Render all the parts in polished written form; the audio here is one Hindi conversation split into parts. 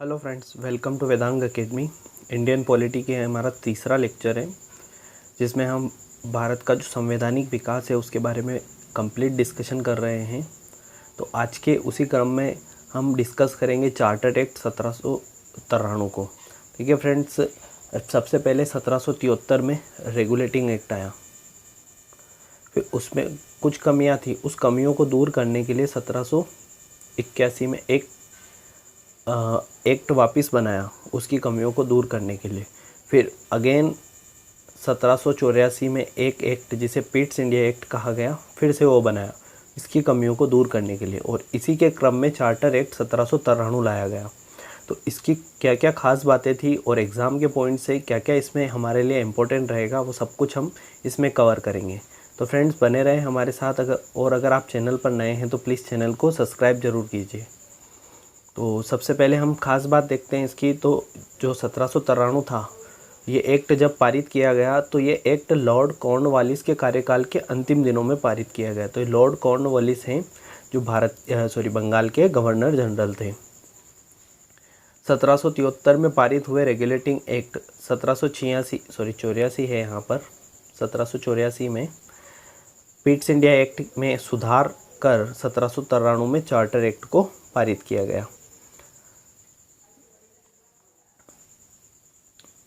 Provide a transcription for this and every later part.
Hello friends, welcome to Vedang academy. Indian polity के हमारा तीसरा लेक्चर है, जिसमें हम भारत का जो संवैधानिक विकास है उसके बारे में कंप्लीट डिस्कशन कर रहे हैं। तो आज के उसी क्रम में हम डिस्कस करेंगे चार्टर एक्ट 1793 को। ठीक है फ्रेंड्स, सबसे पहले 1773 में रेगुलेटिंग एक्ट आया, फिर उसमें कुछ कमियां थी। उस कमियों को दूर करने के लिए 1781 में एक एक्ट वापस बनाया, उसकी कमियों को दूर करने के लिए। फिर अगेन 1784 में एक एक्ट जिसे पिट्स इंडिया एक्ट कहा गया, फिर से वो बनाया इसकी कमियों को दूर करने के लिए। और इसी के क्रम में चार्टर एक्ट 1793 लाया गया। तो इसकी क्या क्या खास बातें थी और एग्ज़ाम के पॉइंट से क्या क्या इसमें हमारे लिए इम्पोर्टेंट रहेगा, वो सब कुछ हम इसमें कवर करेंगे। तो फ्रेंड्स बने रहें हमारे साथ। अगर आप चैनल पर नए हैं तो प्लीज़ चैनल को सब्सक्राइब ज़रूर कीजिए। तो सबसे पहले हम खास बात देखते हैं इसकी। तो जो 1793 था, ये एक्ट जब पारित किया गया तो ये एक्ट लॉर्ड कॉर्नवालिस के कार्यकाल के अंतिम दिनों में पारित किया गया। तो ये लॉर्ड कॉर्नवालिस हैं जो बंगाल के गवर्नर जनरल थे। 1773 में पारित हुए रेगुलेटिंग एक्ट 1784 है यहाँ पर। 1784 में पिट्स इंडिया एक्ट में सुधार कर 1793 में चार्टर एक्ट को पारित किया गया।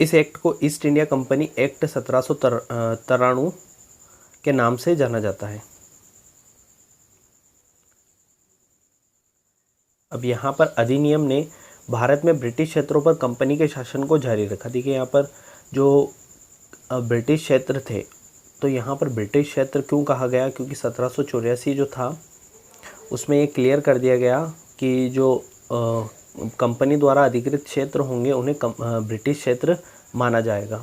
इस एक्ट को ईस्ट इंडिया कंपनी एक्ट 1793 के नाम से जाना जाता है। अब यहाँ पर अधिनियम ने भारत में ब्रिटिश क्षेत्रों पर कंपनी के शासन को जारी रखा। देखिए यहाँ पर जो ब्रिटिश क्षेत्र थे, तो यहाँ पर ब्रिटिश क्षेत्र क्यों कहा गया, क्योंकि 1784 जो था उसमें ये क्लियर कर दिया गया कि जो कंपनी द्वारा अधिकृत क्षेत्र होंगे उन्हें ब्रिटिश क्षेत्र माना जाएगा।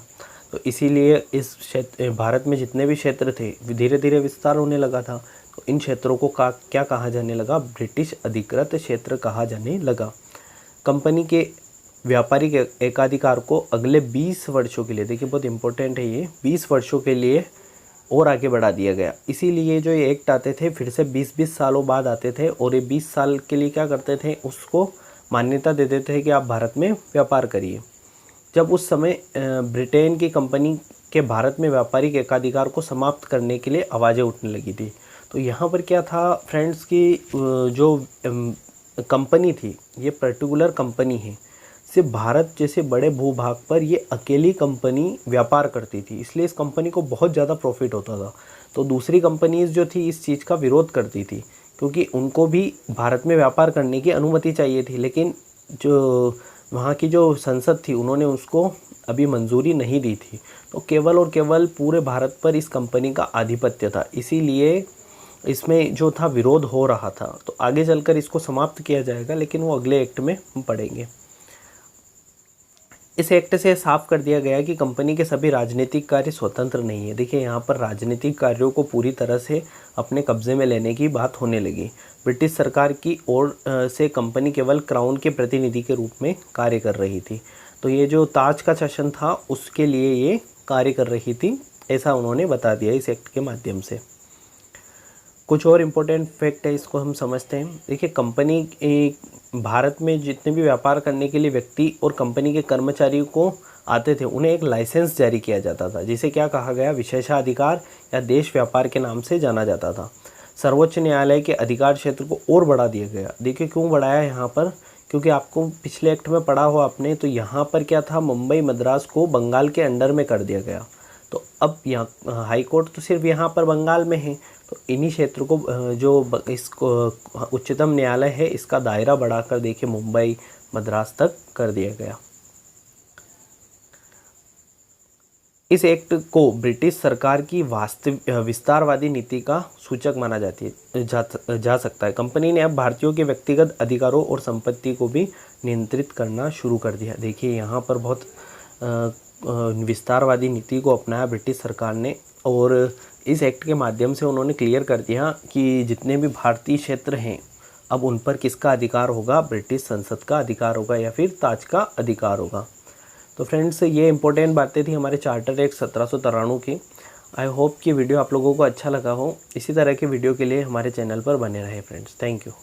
तो इसीलिए इस क्षेत्र भारत में जितने भी क्षेत्र थे धीरे धीरे विस्तार होने लगा था। तो इन क्षेत्रों को क्या कहा जाने लगा, ब्रिटिश अधिकृत क्षेत्र कहा जाने लगा। कंपनी के व्यापारिक एकाधिकार को अगले 20 वर्षों के लिए, देखिए बहुत इंपॉर्टेंट है ये, 20 वर्षों के लिए और आगे बढ़ा दिया गया। इसीलिए जो ये एक्ट आते थे फिर से 20-20 सालों बाद आते थे, और ये 20 साल के लिए क्या करते थे, उसको मान्यता दे देते थे कि आप भारत में व्यापार करिए। जब उस समय ब्रिटेन की कंपनी के भारत में व्यापारिक एकाधिकार को समाप्त करने के लिए आवाज़ें उठने लगी थी। तो यहाँ पर क्या था फ्रेंड्स की जो कंपनी थी, ये पर्टिकुलर कंपनी है, सिर्फ भारत जैसे बड़े भूभाग पर ये अकेली कंपनी व्यापार करती थी, इसलिए इस कंपनी को बहुत ज़्यादा प्रॉफिट होता था। तो दूसरी कंपनीज़ जो थी इस चीज़ का विरोध करती थी, क्योंकि उनको भी भारत में व्यापार करने की अनुमति चाहिए थी, लेकिन जो वहाँ की जो संसद थी उन्होंने उसको अभी मंजूरी नहीं दी थी। तो केवल और केवल पूरे भारत पर इस कंपनी का आधिपत्य था, इसीलिए इसमें जो था विरोध हो रहा था। तो आगे चलकर इसको समाप्त किया जाएगा, लेकिन वो अगले एक्ट में हम पढ़ेंगे। इस एक्ट से साफ कर दिया गया कि कंपनी के सभी राजनीतिक कार्य स्वतंत्र नहीं है। देखिए यहाँ पर राजनीतिक कार्यों को पूरी तरह से अपने कब्जे में लेने की बात होने लगी। ब्रिटिश सरकार की ओर से कंपनी केवल क्राउन के प्रतिनिधि के रूप में कार्य कर रही थी। तो ये जो ताज का शासन था उसके लिए ये कार्य कर रही थी, ऐसा उन्होंने बता दिया इस एक्ट के माध्यम से। कुछ और इम्पोर्टेंट फैक्ट है, इसको हम समझते हैं। देखिए कंपनी भारत में जितने भी व्यापार करने के लिए व्यक्ति और कंपनी के कर्मचारियों को आते थे, उन्हें एक लाइसेंस जारी किया जाता था, जिसे क्या कहा गया, विशेषाधिकार या देश व्यापार के नाम से जाना जाता था। सर्वोच्च न्यायालय के अधिकार क्षेत्र को और बढ़ा दिया गया। देखिए क्यों बढ़ाया यहाँ पर, क्योंकि आपको पिछले एक्ट में पढ़ा हो आपने, तो यहाँ पर क्या था, मुंबई मद्रास को बंगाल के अंडर में कर दिया गया। तो अब यहाँ हाई कोर्ट तो सिर्फ यहाँ पर बंगाल में है, तो इन्हीं क्षेत्र को जो इसको उच्चतम न्यायालय है इसका दायरा बढ़ाकर देखिए मुंबई मद्रास तक कर दिया गया। इस एक्ट को ब्रिटिश सरकार की विस्तारवादी नीति का सूचक माना जा सकता है। कंपनी ने अब भारतीयों के व्यक्तिगत अधिकारों और संपत्ति को भी नियंत्रित करना शुरू कर दिया। देखिए यहाँ पर बहुत विस्तारवादी नीति को अपनाया ब्रिटिश सरकार ने, और इस एक्ट के माध्यम से उन्होंने क्लियर कर दिया कि जितने भी भारतीय क्षेत्र हैं अब उन पर किसका अधिकार होगा, ब्रिटिश संसद का अधिकार होगा या फिर ताज का अधिकार होगा। तो फ्रेंड्स ये इंपॉर्टेंट बातें थी हमारे चार्टर एक्ट 1793 की। आई होप कि वीडियो आप लोगों को अच्छा लगा हो। इसी तरह के वीडियो के लिए हमारे चैनल पर बने रहे फ्रेंड्स। Thank you.